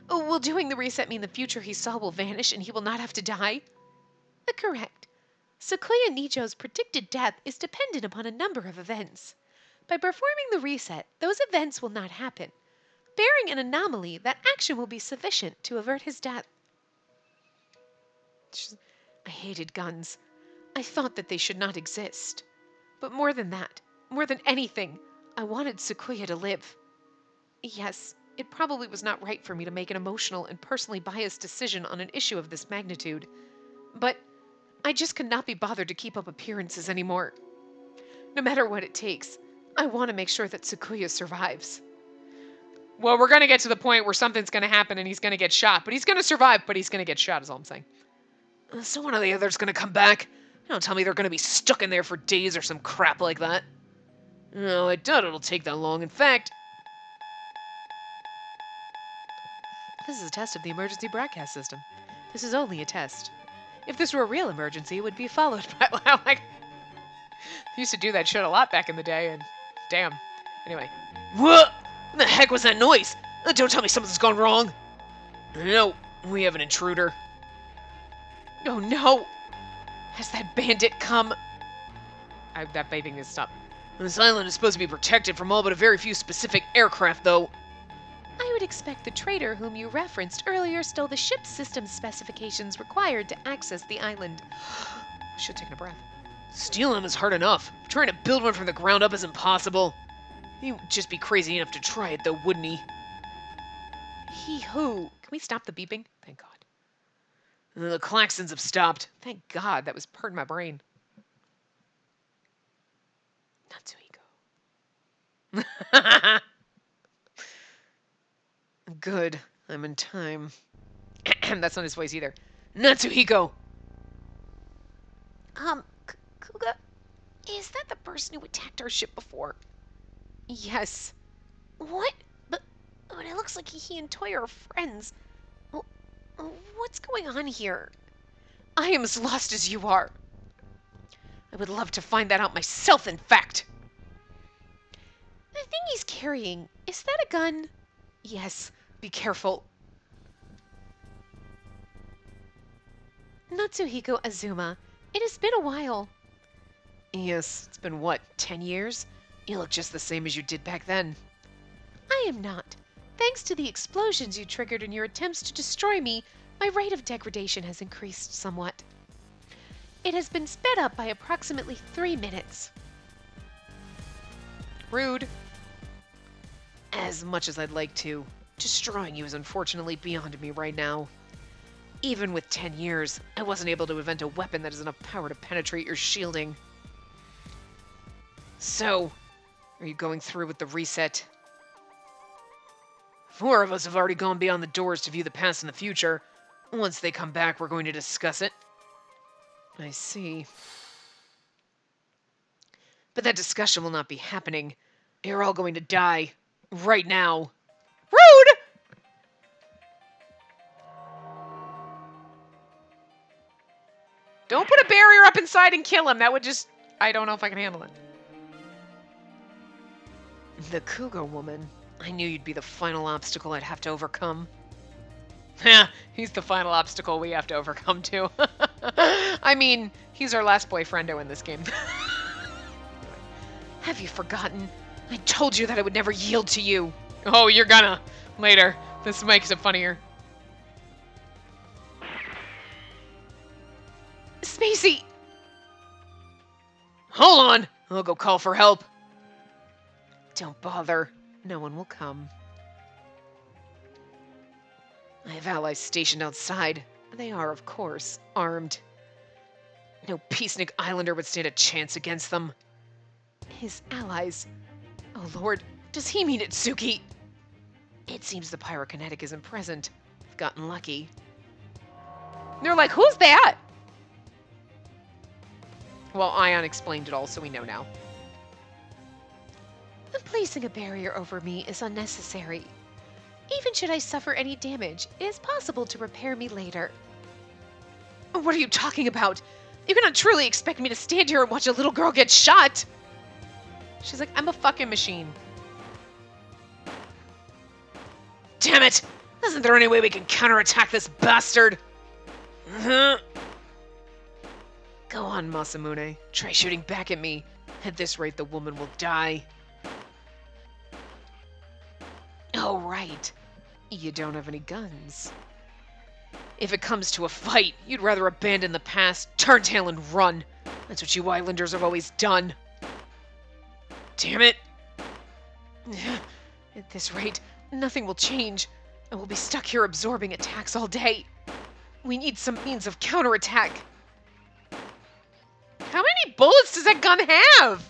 Will doing the reset mean the future he saw will vanish and he will not have to die? Correct. Sakuya Nijo's predicted death is dependent upon a number of events. By performing the reset, those events will not happen. Bearing an anomaly, that action will be sufficient to avert his death. I hated guns. I thought that they should not exist. But more than that, more than anything, I wanted Sakuya to live. Yes, it probably was not right for me to make an emotional and personally biased decision on an issue of this magnitude. But I just could not be bothered to keep up appearances anymore. No matter what it takes, I want to make sure that Sakuya survives. Well, we're going to get to the point where something's going to happen and he's going to get shot. But he's going to survive, but he's going to get shot is all I'm saying. So one of the others going to come back. Don't tell me they're gonna be stuck in there for days or some crap like that. No, I doubt it'll take that long. In fact, This is a test of the emergency broadcast system. This is only a test. If this were a real emergency, it would be followed by like I used to do that shit a lot back in the day, and damn. Anyway, what? What the heck was that noise? Don't tell me something's gone wrong. No, we have an intruder. oh no! Has that bandit come? That beeping is stop. This island is supposed to be protected from all but a very few specific aircraft, though. I would expect the traitor whom you referenced earlier stole the ship's system specifications required to access the island. Should have taken a breath. Stealing them is hard enough. Trying to build one from the ground up is impossible. He'd just be crazy enough to try it, though, wouldn't he? He who? Can we stop the beeping? Thank God. The klaxons have stopped. Thank God, that was hurting my brain. Natsuhiko. Good. I'm in time. That's not his voice either. Natsuhiko! Kuga, is that the person who attacked our ship before? Yes. What? But it looks like he and Toya are friends. What's going on here? I am as lost as you are. I would love to find that out myself, in fact. The thing he's carrying, is that a gun? Yes, be careful. Natsuhiko Azuma, it has been a while. Yes, it's been what, 10 years? You look just the same as you did back then. I am not. Thanks to the explosions you triggered in your attempts to destroy me, my rate of degradation has increased somewhat. It has been sped up by approximately 3 minutes. Rude. As much as I'd like to, destroying you is unfortunately beyond me right now. Even with 10 years, I wasn't able to invent a weapon that has enough power to penetrate your shielding. So, are you going through with the reset? 4 of us have already gone beyond the doors to view the past and the future. Once they come back, we're going to discuss it. I see. But that discussion will not be happening. You're all going to die. Right now. Rude! Don't put a barrier up inside and kill him. That would just... I don't know if I can handle it. The Cougar woman. I knew you'd be the final obstacle I'd have to overcome. Yeah, he's the final obstacle we have to overcome, too. I mean, he's our last boyfriendo in this game. Have you forgotten? I told you that I would never yield to you. Oh, you're gonna. Later. This makes it funnier. Spacey! Hold on! I'll go call for help. Don't bother. No one will come. I have allies stationed outside. They are, of course, armed. No peacenik islander would stand a chance against them. His allies. Oh Lord, does he mean Itsuki? It seems the pyrokinetic isn't present. I've gotten lucky. They're like, who's that? Well, Ion explained it all, so we know now. Placing a barrier over me is unnecessary. Even should I suffer any damage, it is possible to repair me later. What are you talking about? You cannot truly expect me to stand here and watch a little girl get shot! She's like, I'm a fucking machine. Damn it! Isn't there any way we can counterattack this bastard? Go on, Masamune. Try shooting back at me. At this rate, the woman will die. Oh, right. You don't have any guns. If it comes to a fight, you'd rather abandon the past, turn tail and run. That's what you islanders have always done. Damn it! At this rate, nothing will change. I will be stuck here absorbing attacks all day. We need some means of counterattack. How many bullets does that gun have?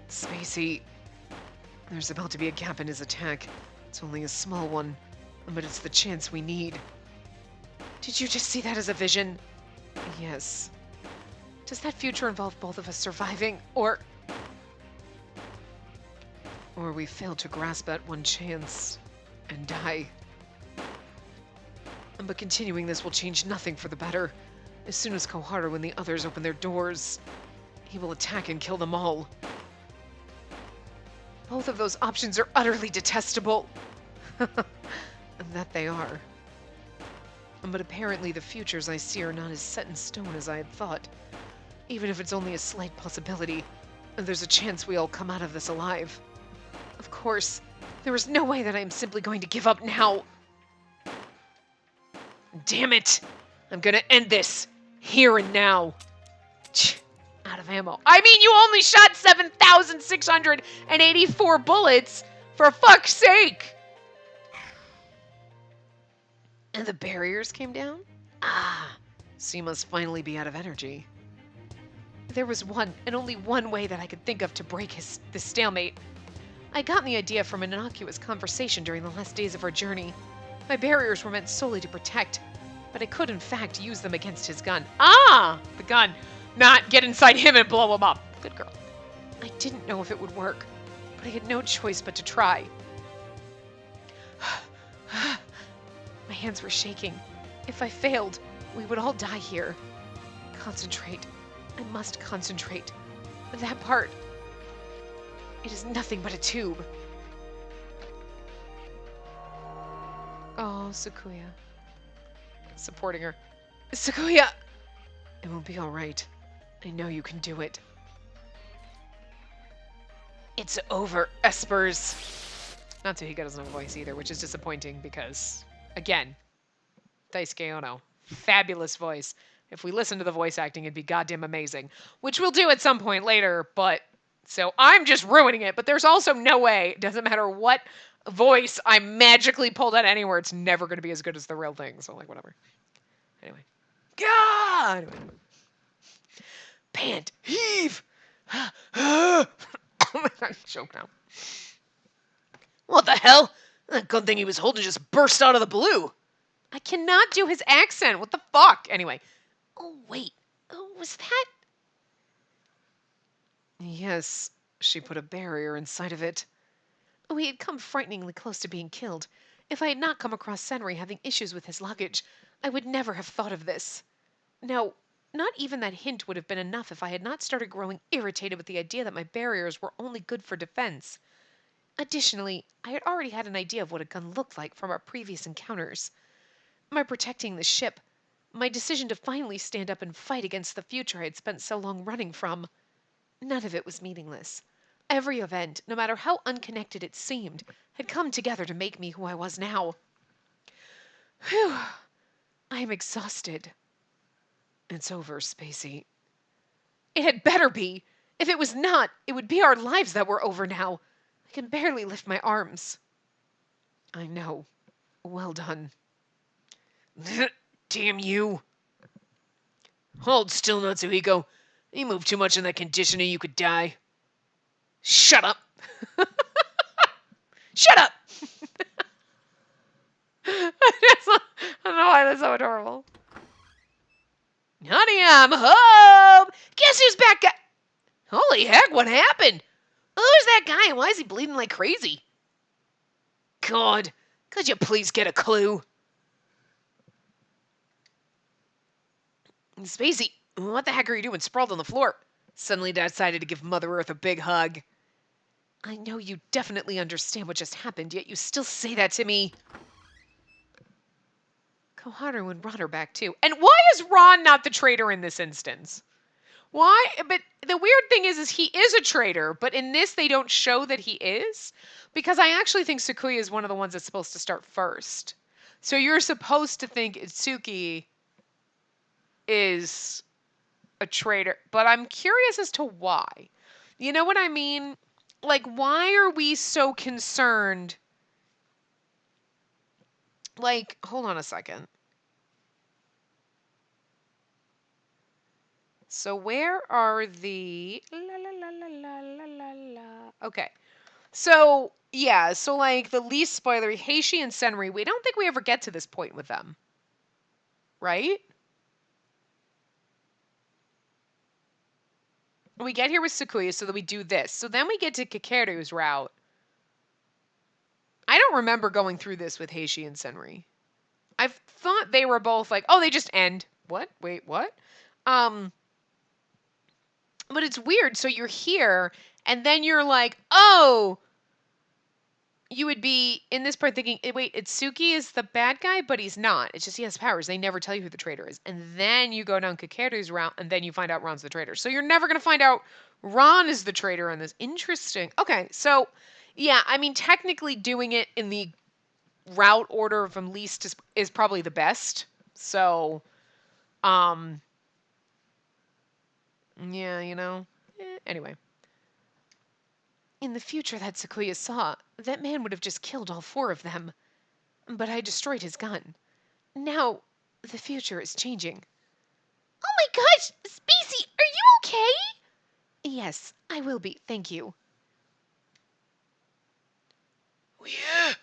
Spacey, there's about to be a gap in his attack. It's only a small one, but it's the chance we need. Did you just see that as a vision? Yes. Does that future involve both of us surviving, or we fail to grasp that one chance and die? But continuing this will change nothing for the better. As soon as Koharu and the others open their doors, he will attack and kill them all. Both of those options are utterly detestable. And that they are. But apparently the futures I see are not as set in stone as I had thought. Even if it's only a slight possibility, there's a chance we all come out of this alive. Of course, there is no way that I am simply going to give up now. Damn it! I'm gonna end this, here and now. Out of ammo. I mean, you only shot 7,684 bullets! For fuck's sake! And the barriers came down? Ah, so you must finally be out of energy. There was one, and only one way that I could think of to break this stalemate. I'd gotten the idea from an innocuous conversation during the last days of our journey. My barriers were meant solely to protect, but I could in fact use them against his gun. Ah! The gun! Not get inside him and blow him up. Good girl. I didn't know if it would work, but I had no choice but to try. My hands were shaking. If I failed, we would all die here. Concentrate. I must concentrate. That part. It is nothing but a tube. Oh, Sakuya. Supporting her. Sakuya! It will be alright. I know you can do it. It's over, Espers. Not Natsuhiko doesn't have a voice either, which is disappointing because, again, Daisuke Ono. Fabulous voice. If we listen to the voice acting, it'd be goddamn amazing. Which we'll do at some point later, but... So I'm just ruining it, but there's also no way, it doesn't matter what voice I magically pulled out anywhere, it's never going to be as good as the real thing. So, like, whatever. Anyway. God! Anyway. Pant. Heave! Oh my god, choke now. What the hell? That gun thing he was holding just burst out of the blue. I cannot do his accent. What the fuck? Anyway. Oh, wait. Was that... Yes, she put a barrier inside of it. We had come frighteningly close to being killed. If I had not come across Senri having issues with his luggage, I would never have thought of this. Now, not even that hint would have been enough if I had not started growing irritated with the idea that my barriers were only good for defense. Additionally, I had already had an idea of what a gun looked like from our previous encounters. My protecting the ship, my decision to finally stand up and fight against the future I had spent so long running from. None of it was meaningless. Every event, no matter how unconnected it seemed, had come together to make me who I was now. Whew. I am exhausted. It's over, Spacey. It had better be. If it was not, it would be our lives that were over now. I can barely lift my arms. I know. Well done. Damn you. Hold still, Natsuhiko. You move too much in that condition or you could die. Shut up. Shut up. I don't know why that's so adorable. Honey, I'm home. Guess who's back? Holy heck, what happened? Who's that guy and why is he bleeding like crazy? God, could you please get a clue? Spacey, what the heck are you doing sprawled on the floor? Suddenly decided to give Mother Earth a big hug. I know you definitely understand what just happened, yet you still say that to me. Koharu and Ron are back too. And why is Ron not the traitor in this instance? Why? But the weird thing is he is a traitor, but in this they don't show that he is. Because I actually think Sakuya is one of the ones that's supposed to start first. So you're supposed to think Itsuki is a traitor. But I'm curious as to why. You know what I mean? Like, why are we so concerned? Like, hold on a second. So where are the... La, la, la, la, la, la, la, la. Okay. So, yeah. So, like, the least spoilery, Heishi and Senri, we don't think we ever get to this point with them. Right? We get here with Sakuya so that we do this. So then we get to Kakeru's route. I don't remember going through this with Heishi and Senri. I thought they were both like, oh, they just end. What? Wait, what? Um, but it's weird. So you're here, and then you're like, oh, you would be in this part thinking, wait, Itsuki is the bad guy, but he's not. It's just he has powers. They never tell you who the traitor is. And then you go down Kakeru's route, and then you find out Ron's the traitor. So you're never going to find out Ron is the traitor on this. Interesting. Okay, so yeah, I mean, technically doing it in the route order from least to is probably the best. So, um, yeah, anyway. In the future that Sakuya saw, that man would have just killed all four of them. But I destroyed his gun. Now, the future is changing. Oh my gosh! Spacey, are you okay? Yes, I will be, thank you. Yeah.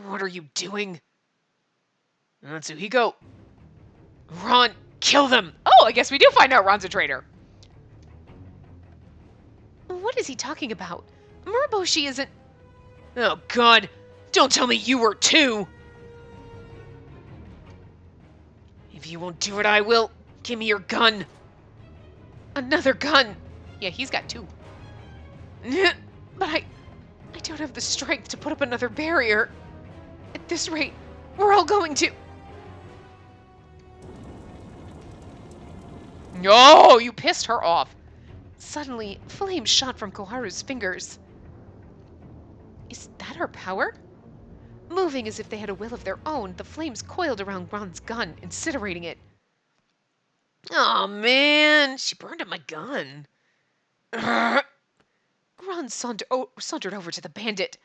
What are you doing? Natsuhiko. Ron, kill them! Oh, I guess we do find out Ron's a traitor. What is he talking about? Muraboshi isn't. Oh, God. Don't tell me you were too. If you won't do it, I will. Give me your gun. Another gun. Yeah, he's got two. But I don't have the strength to put up another barrier. At this rate, we're all going to. No, you pissed her off. Suddenly, flames shot from Koharu's fingers. Is that her power? Moving as if they had a will of their own, the flames coiled around Ron's gun, incinerating it. Oh man, she burned up my gun. Ron sauntered over to the bandit.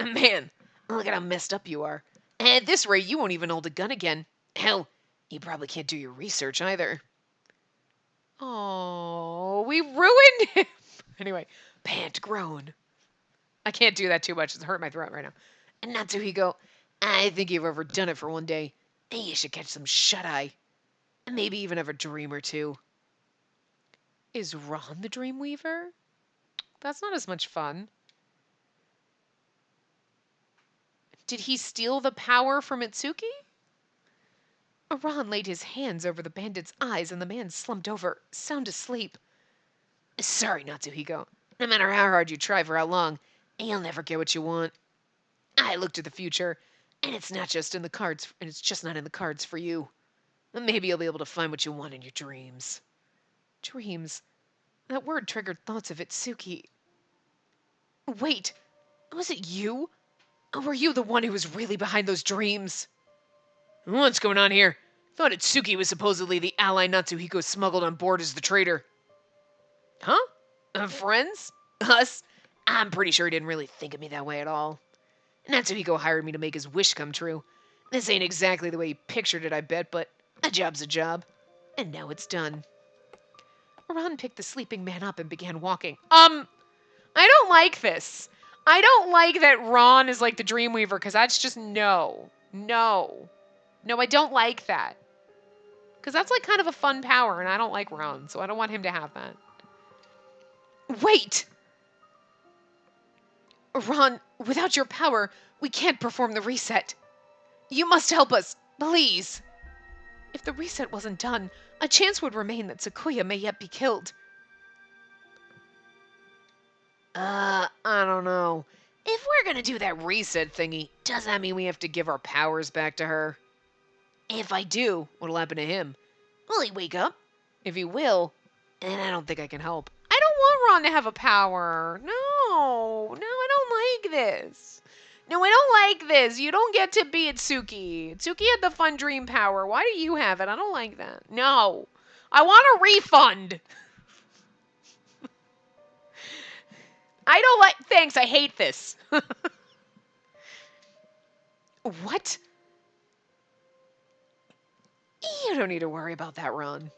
Man, look at how messed up you are. At this rate, you won't even hold a gun again. Hell, you probably can't do your research either. Oh, we ruined him. Anyway, pant groan. I can't do that too much. It's hurting my throat right now. And Natsuhiko, I think you've overdone it for one day. You should catch some shut-eye. And maybe even have a dream or two. Is Ron the Dreamweaver? That's not as much fun. Did he steal the power from Itsuki? Ron laid his hands over the bandit's eyes and the man slumped over, sound asleep. Sorry, Natsuhiko. No matter how hard you try for how long, you'll never get what you want. I looked at the future, and it's just not in the cards for you. Maybe you'll be able to find what you want in your dreams. Dreams? That word triggered thoughts of Itsuki. Wait, was it you? Or were you the one who was really behind those dreams? What's going on here? Thought Itsuki was supposedly the ally Natsuhiko smuggled on board as the traitor. Huh? Friends? Us? I'm pretty sure he didn't really think of me that way at all. Natsuhiko hired me to make his wish come true. This ain't exactly the way he pictured it, I bet, but a job's a job. And now it's done. Ron picked the sleeping man up and began walking. I don't like this. I don't like that Ron is like the Dreamweaver, because that's just no. No. No, I don't like that. Because that's like kind of a fun power, and I don't like Ron, so I don't want him to have that. Wait! Ron, without your power, we can't perform the reset. You must help us, please. If the reset wasn't done, a chance would remain that Sakuya may yet be killed. I don't know. If we're gonna do that reset thingy, does that mean we have to give our powers back to her? If I do, what'll happen to him? Will he wake up? If he will, then I don't think I can help. I don't want Ron to have a power. No, I don't like this. No, I don't like this. You don't get to be Itsuki. Itsuki had the fun dream power. Why do you have it? I don't like that. No. I want a refund. I don't like... Thanks, I hate this. What? You don't need to worry about that, Ron.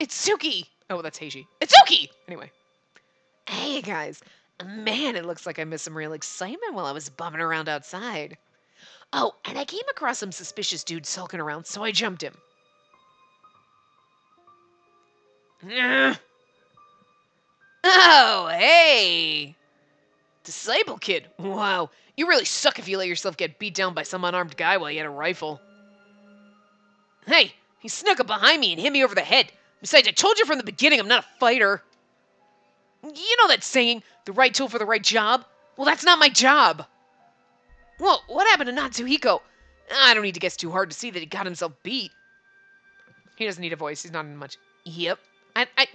Itsuki! Oh, that's Heishi. Itsuki! Anyway. Hey, guys. Man, it looks like I missed some real excitement while I was bumming around outside. Oh, and I came across some suspicious dude sulking around, so I jumped him. Oh, hey! Disciple kid. Wow, you really suck if you let yourself get beat down by some unarmed guy while you had a rifle. Hey, he snuck up behind me and hit me over the head. Besides, I told you from the beginning I'm not a fighter. You know that saying, the right tool for the right job? Well, that's not my job. Well, what happened to Natsuhiko? I don't need to guess too hard to see that he got himself beat. He doesn't need a voice. He's not in much. Yep.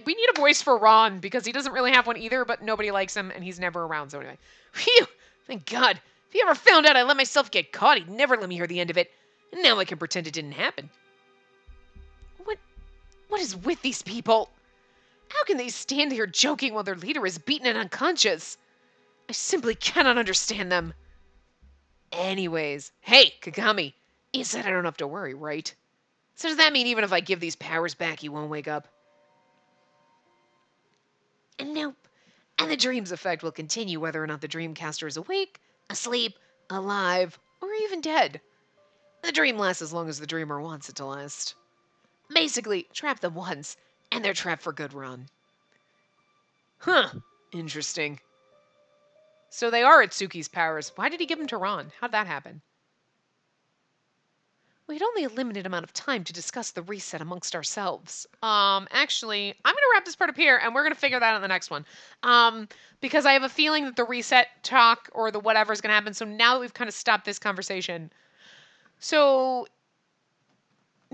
We need a voice for Ron because he doesn't really have one either, but nobody likes him and he's never around. So anyway. Phew! Thank God. If he ever found out I let myself get caught, he'd never let me hear the end of it. And now I can pretend it didn't happen. What is with these people? How can they stand here joking while their leader is beaten and unconscious? I simply cannot understand them. Anyways, hey, Kagami, you said I don't have to worry, right? So does that mean even if I give these powers back, he won't wake up? And nope. And the dream's effect will continue whether or not the dreamcaster is awake, asleep, alive, or even dead. The dream lasts as long as the dreamer wants it to last. Basically, trap them once, and they're trapped for good, Ron. Huh. Interesting. So they are Atsuki's powers. Why did he give them to Ron? How'd that happen? We had only a limited amount of time to discuss the reset amongst ourselves. Actually, I'm gonna wrap this part up here, and we're gonna figure that out in the next one. Because I have a feeling that the reset talk or the whatever is gonna happen. So now that we've kind of stopped this conversation, so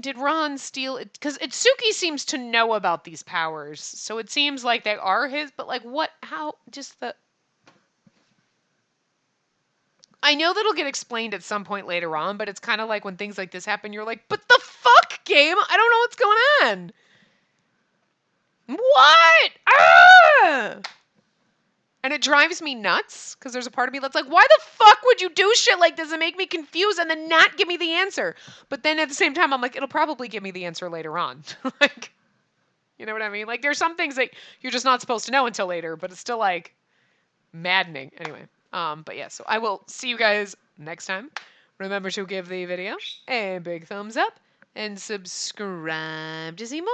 did Ron steal it? Because Itsuki seems to know about these powers, so it seems like they are his. But like, what? How? Just the. I know that'll get explained at some point later on, but it's kind of like when things like this happen, you're like, but the fuck, game? I don't know what's going on. What? Ah! And it drives me nuts because there's a part of me that's like, why the fuck would you do shit like this and make me confused and then not give me the answer? But then at the same time, I'm like, it'll probably give me the answer later on. Like, you know what I mean? Like, there's some things that you're just not supposed to know until later, but it's still like maddening. Anyway, but yeah, so I will see you guys next time. Remember to give the video a big thumbs up and subscribe to see more.